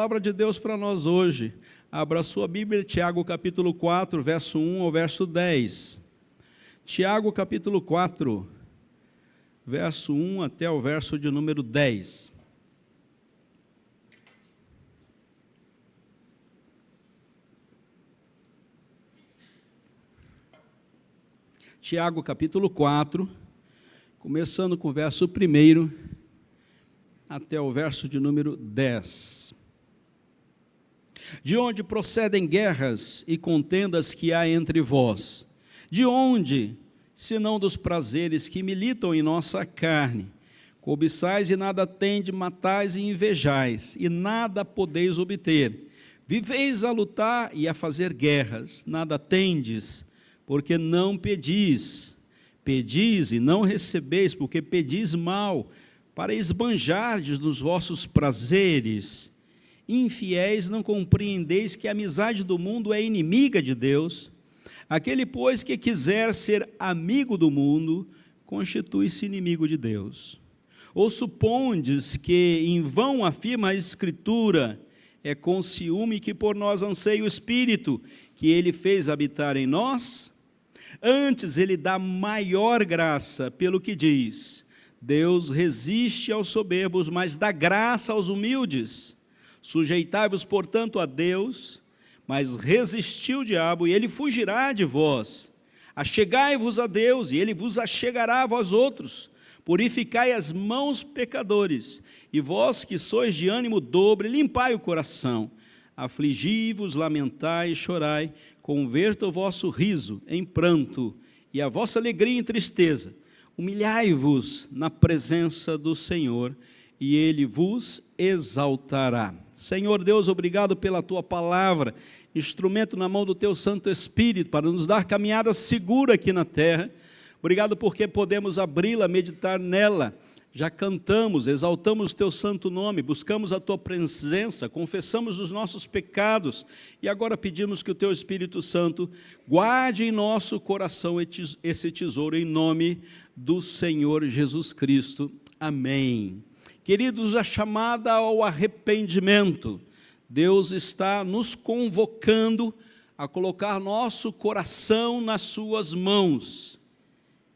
palavra de Deus para nós hoje. Abra a sua Bíblia, Tiago capítulo 4, verso 1 ao verso 10. Tiago capítulo 4, verso 1 até o verso de número 10. Tiago capítulo 4, começando com o verso 1 até o verso de número 10. De onde procedem guerras e contendas que há entre vós? De onde, senão dos prazeres que militam em nossa carne? Cobiçais e nada tendes, matais e invejais, e nada podeis obter. Viveis a lutar e a fazer guerras, nada tendes, porque não pedis. Pedis e não recebeis, porque pedis mal, para esbanjardes nos vossos prazeres. Infiéis, não compreendeis que a amizade do mundo é inimiga de Deus? Aquele, pois, que quiser ser amigo do mundo, constitui-se inimigo de Deus. Ou supondes que em vão afirma a Escritura, é com ciúme que por nós anseia o Espírito, que Ele fez habitar em nós? Antes Ele dá maior graça, pelo que diz, Deus resiste aos soberbos, mas dá graça aos humildes. Sujeitai-vos, portanto, a Deus, mas resisti o diabo, e ele fugirá de vós. Achegai-vos a Deus, e ele vos achegará a vós outros. Purificai as mãos, pecadores, e vós que sois de ânimo dobre, limpai o coração. Afligi-vos, lamentai e chorai, converta o vosso riso em pranto, e a vossa alegria em tristeza. Humilhai-vos na presença do Senhor, e Ele vos exaltará. Senhor Deus, obrigado pela Tua palavra, instrumento na mão do Teu Santo Espírito, para nos dar caminhada segura aqui na terra. Obrigado porque podemos abri-la, meditar nela. Já cantamos, exaltamos Teu santo nome, buscamos a Tua presença, confessamos os nossos pecados, e agora pedimos que o Teu Espírito Santo guarde em nosso coração esse tesouro, em nome do Senhor Jesus Cristo. Amém. Queridos, a chamada ao arrependimento, Deus está nos convocando a colocar nosso coração nas suas mãos,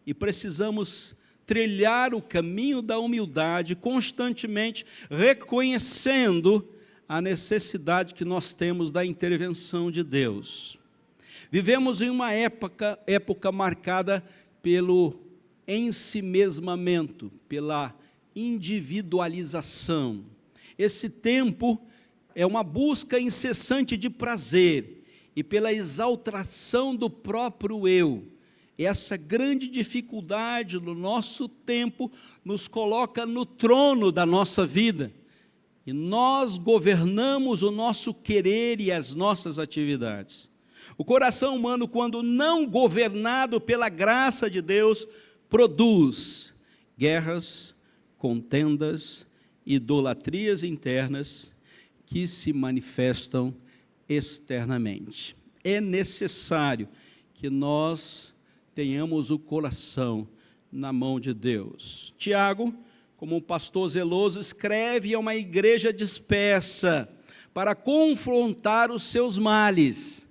e precisamos trilhar o caminho da humildade, constantemente reconhecendo a necessidade que nós temos da intervenção de Deus. Vivemos em uma época marcada pelo ensimesmamento, pela individualização. Esse tempo é uma busca incessante de prazer e pela exaltação do próprio eu. Essa grande dificuldade no nosso tempo nos coloca no trono da nossa vida. E nós governamos o nosso querer e as nossas atividades. O coração humano, quando não governado pela graça de Deus, produz guerras, contendas, idolatrias internas que se manifestam externamente. É necessário que nós tenhamos o coração na mão de Deus. Tiago, como um pastor zeloso, escreve a uma igreja dispersa para confrontar os seus males,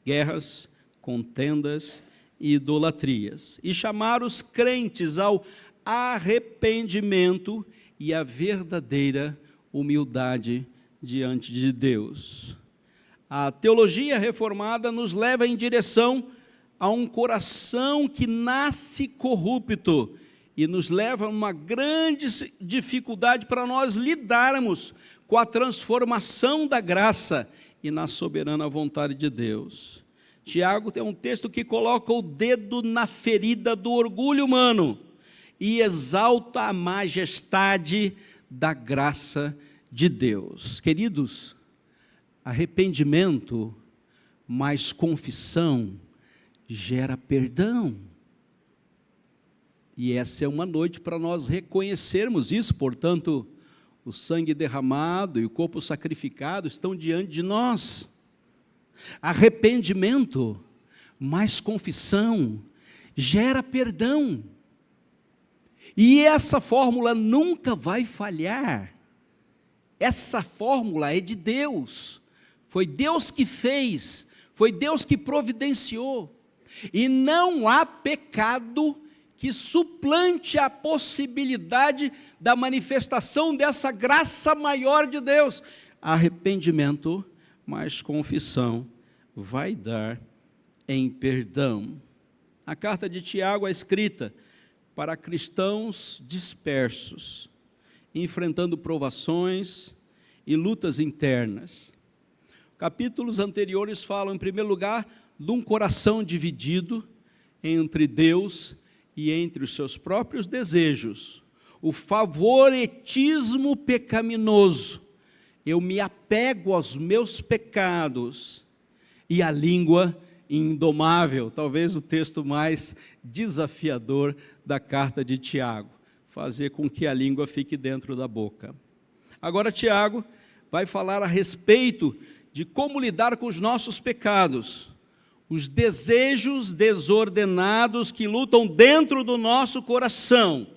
guerras, contendas e idolatrias, e chamar os crentes ao arrependimento e à verdadeira humildade diante de Deus. A teologia reformada nos leva em direção a um coração que nasce corrupto e nos leva a uma grande dificuldade para nós lidarmos com a transformação da graça e na soberana vontade de Deus. Tiago tem um texto que coloca o dedo na ferida do orgulho humano e exalta a majestade da graça de Deus. Queridos, arrependimento mais confissão gera perdão. E essa é uma noite para nós reconhecermos isso. Portanto, o sangue derramado e o corpo sacrificado estão diante de nós. Arrependimento mais confissão gera perdão. E essa fórmula nunca vai falhar. Essa fórmula é de Deus, foi Deus que fez, foi Deus que providenciou, e não há pecado que suplante a possibilidade da manifestação dessa graça maior de Deus. Arrependimento, mas confissão vai dar em perdão. A carta de Tiago é escrita para cristãos dispersos, enfrentando provações e lutas internas. Capítulos anteriores falam, em primeiro lugar, de um coração dividido entre Deus e entre os seus próprios desejos. O favoritismo pecaminoso. Eu me apego aos meus pecados. E a língua indomável, talvez o texto mais desafiador da carta de Tiago, fazer com que a língua fique dentro da boca. Agora Tiago vai falar a respeito de como lidar com os nossos pecados, os desejos desordenados que lutam dentro do nosso coração.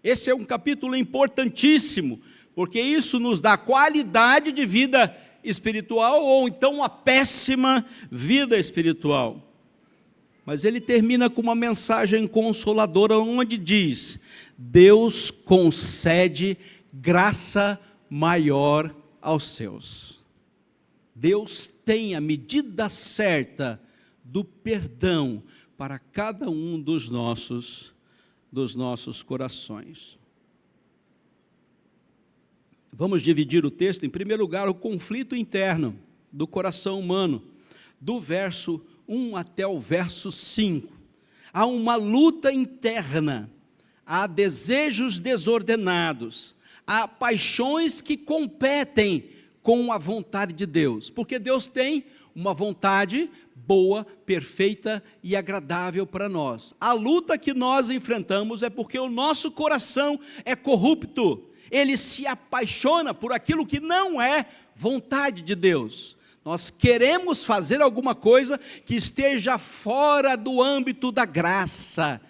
Esse é um capítulo importantíssimo, porque isso nos dá qualidade de vida espiritual ou então uma péssima vida espiritual. Mas ele termina com uma mensagem consoladora, onde diz: Deus concede graça maior aos seus. Deus tem a medida certa do perdão para cada um dos nossos corações. Vamos dividir o texto. Em primeiro lugar, o conflito interno do coração humano, do verso 1 até o verso 5. Há uma luta interna, há desejos desordenados, há paixões que competem com a vontade de Deus, porque Deus tem uma vontade boa, perfeita e agradável para nós. A luta que nós enfrentamos é porque o nosso coração é corrupto, ele se apaixona por aquilo que não é vontade de Deus. Nós queremos fazer alguma coisa que esteja fora do âmbito da graça,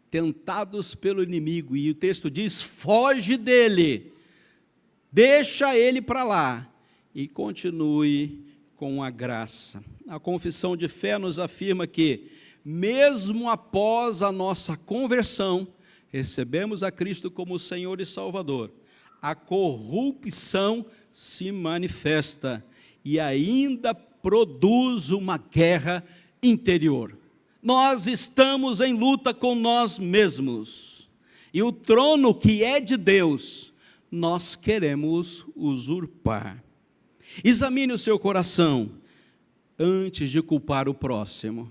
tentados pelo inimigo, e o texto diz: foge dele, deixa ele para lá, e continue com a graça. A confissão de fé nos afirma que, mesmo após a nossa conversão, recebemos a Cristo como Senhor e Salvador, a corrupção se manifesta e ainda produz uma guerra interior. Nós estamos em luta com nós mesmos, e o trono que é de Deus, nós queremos usurpar. Examine o seu coração antes de culpar o próximo.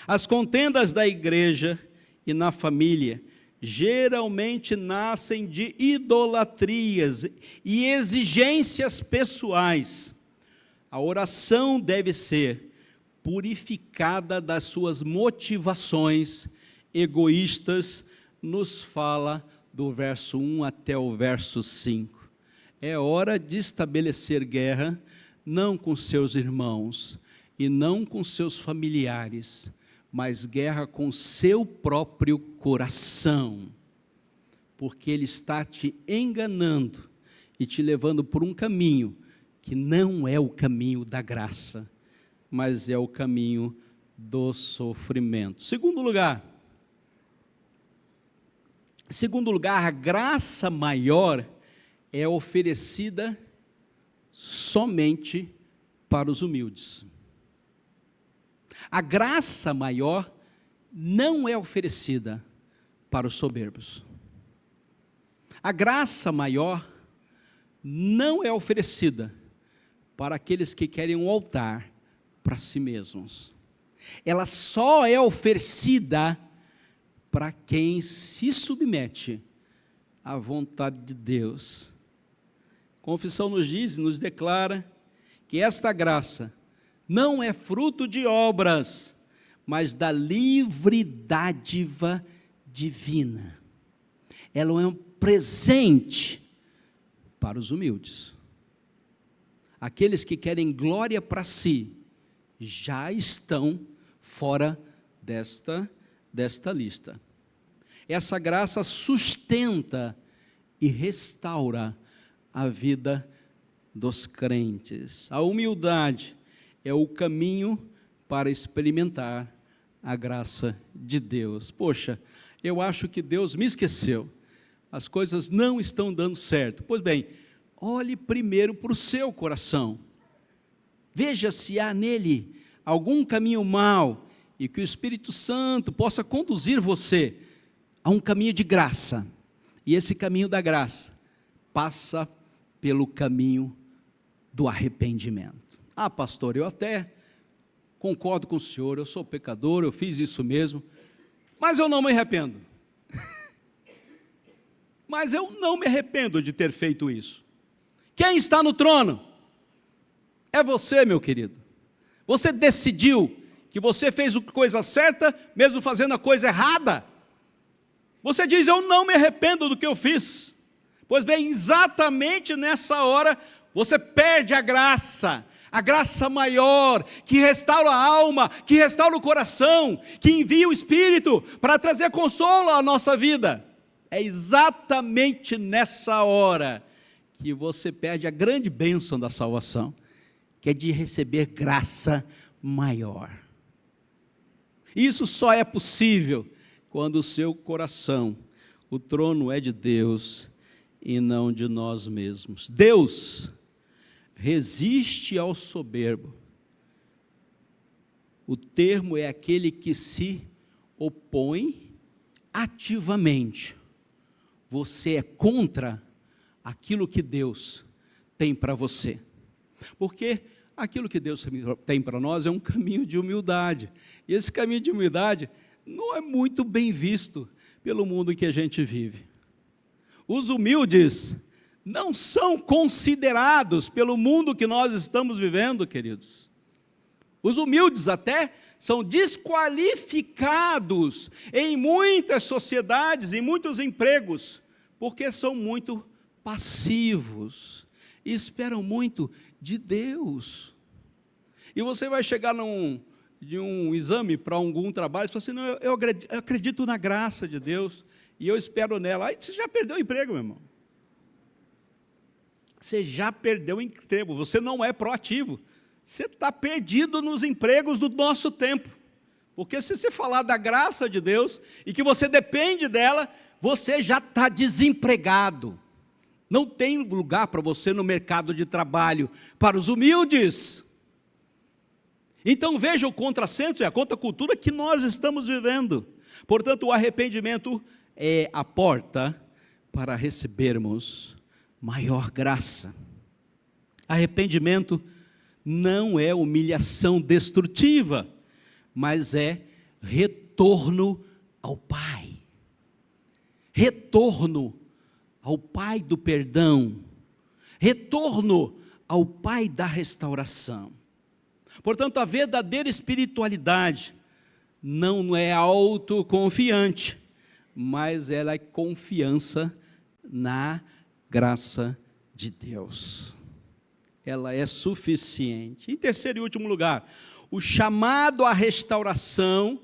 As contendas da igreja e na família geralmente nascem de idolatrias e exigências pessoais. A oração deve ser purificada das suas motivações egoístas, nos fala do verso 1 até o verso 5. É hora de estabelecer guerra, não com seus irmãos e não com seus familiares, mas guerra com seu próprio coração, porque ele está te enganando e te levando por um caminho que não é o caminho da graça, mas é o caminho do sofrimento. Segundo lugar, a graça maior é oferecida somente para os humildes. A graça maior não é oferecida para os soberbos. A graça maior não é oferecida para aqueles que querem um altar para si mesmos. Ela só é oferecida para quem se submete à vontade de Deus. A confissão nos diz, nos declara que esta graça não é fruto de obras, mas da livre dádiva divina. Ela é um presente para os humildes. Aqueles que querem glória para si, já estão fora desta lista. Essa graça sustenta e restaura a vida dos crentes. A humildade é o caminho para experimentar a graça de Deus. Poxa, eu acho que Deus me esqueceu. As coisas não estão dando certo. Pois bem, olhe primeiro para o seu coração. Veja se há nele algum caminho mau e que o Espírito Santo possa conduzir você a um caminho de graça. E esse caminho da graça passa pelo caminho do arrependimento. Ah, pastor, eu até concordo com o senhor, eu sou pecador, eu fiz isso mesmo, mas eu não me arrependo. Mas eu não me arrependo de ter feito isso. Quem está no trono? É você, meu querido. Você decidiu que você fez a coisa certa, mesmo fazendo a coisa errada. Você diz, eu não me arrependo do que eu fiz. Pois bem, exatamente nessa hora, você perde a graça maior, que restaura a alma, que restaura o coração, que envia o Espírito para trazer consolo à nossa vida. É exatamente nessa hora que você perde a grande bênção da salvação, que é de receber graça maior. Isso só é possível quando o seu coração, o trono é de Deus e não de nós mesmos. Deus resiste ao soberbo. O termo é aquele que se opõe ativamente. Você é contra aquilo que Deus tem para você. Porque aquilo que Deus tem para nós é um caminho de humildade. E esse caminho de humildade não é muito bem visto pelo mundo em que a gente vive. Os humildes não são considerados pelo mundo que nós estamos vivendo, queridos. Os humildes até são desqualificados em muitas sociedades, em muitos empregos, porque são muito passivos e esperam muito de Deus. E você vai chegar de um exame para algum trabalho e fala assim, não, eu acredito na graça de Deus e eu espero nela. Aí você já perdeu o emprego, meu irmão. Você já perdeu o emprego, você não é proativo. Você está perdido nos empregos do nosso tempo. Porque se você falar da graça de Deus e que você depende dela, você já está desempregado. Não tem lugar para você no mercado de trabalho para os humildes. Então veja o contrassenso e a contracultura que nós estamos vivendo. Portanto, o arrependimento é a porta para recebermos maior graça. Arrependimento não é humilhação destrutiva, mas é retorno ao Pai. Retorno ao Pai do perdão. Retorno ao Pai da restauração. Portanto, a verdadeira espiritualidade não é autoconfiante, mas ela é confiança na graça de Deus. Ela é suficiente. Em terceiro e último lugar, o chamado à restauração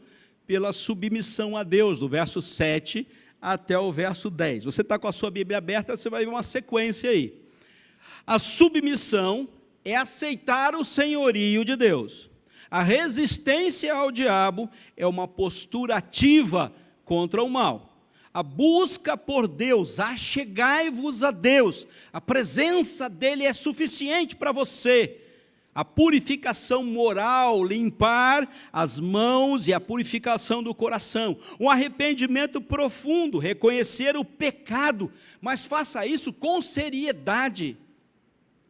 pela submissão a Deus, do verso 7 até o verso 10. Você está com a sua Bíblia aberta, você vai ver uma sequência aí. A submissão é aceitar o senhorio de Deus. A resistência ao diabo é uma postura ativa contra o mal. A busca por Deus, achegai-vos a Deus, a presença dEle é suficiente para você. A purificação moral, limpar as mãos e a purificação do coração. Um arrependimento profundo, reconhecer o pecado, mas faça isso com seriedade.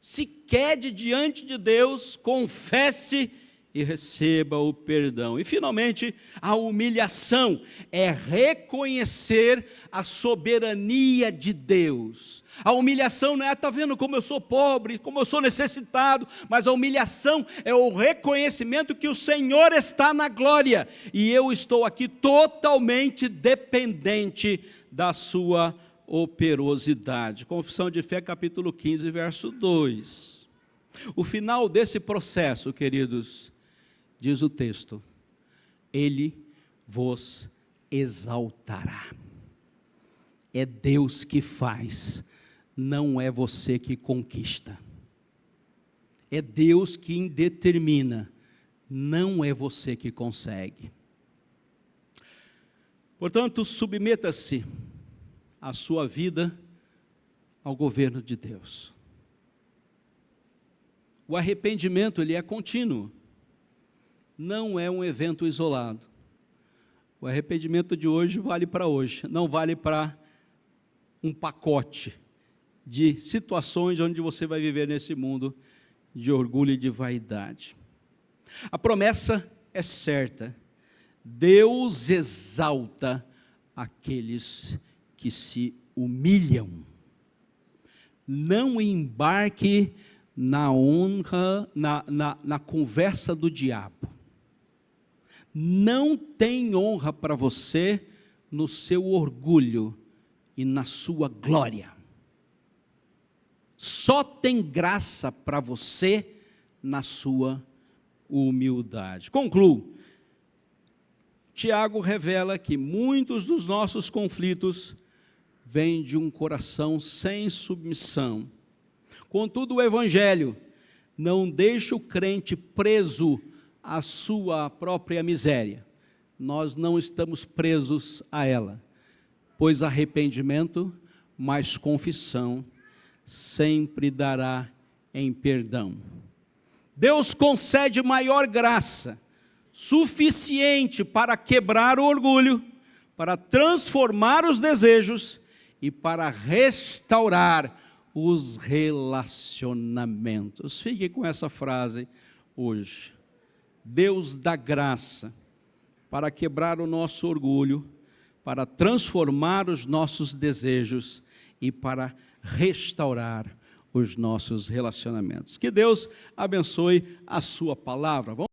Se quede diante de Deus, confesse e receba o perdão. E finalmente, a humilhação é reconhecer a soberania de Deus. A humilhação não é, está vendo como eu sou pobre, como eu sou necessitado, mas a humilhação é o reconhecimento que o Senhor está na glória, e eu estou aqui totalmente dependente da sua operosidade. Confissão de Fé, capítulo 15, verso 2. O final desse processo, queridos, diz o texto, Ele vos exaltará. É Deus que faz, não é você que conquista. É Deus quem determina, não é você que consegue. Portanto, submeta-se a sua vida ao governo de Deus. O arrependimento, ele é contínuo, não é um evento isolado. O arrependimento de hoje vale para hoje, não vale para um pacote de situações onde você vai viver nesse mundo de orgulho e de vaidade. A promessa é certa: Deus exalta aqueles que se humilham. Não embarque na honra, na conversa do diabo. Não tem honra para você no seu orgulho e na sua glória. Só tem graça para você na sua humildade. Concluo. Tiago revela que muitos dos nossos conflitos vêm de um coração sem submissão. Contudo, o Evangelho não deixa o crente preso à sua própria miséria. Nós não estamos presos a ela, pois arrependimento mais confissão sempre dará em perdão. Deus concede maior graça, suficiente para quebrar o orgulho, para transformar os desejos e para restaurar os relacionamentos. Fique com essa frase hoje. Deus dá graça para quebrar o nosso orgulho, para transformar os nossos desejos e para restaurar os nossos relacionamentos. Que Deus abençoe a sua palavra. Vamos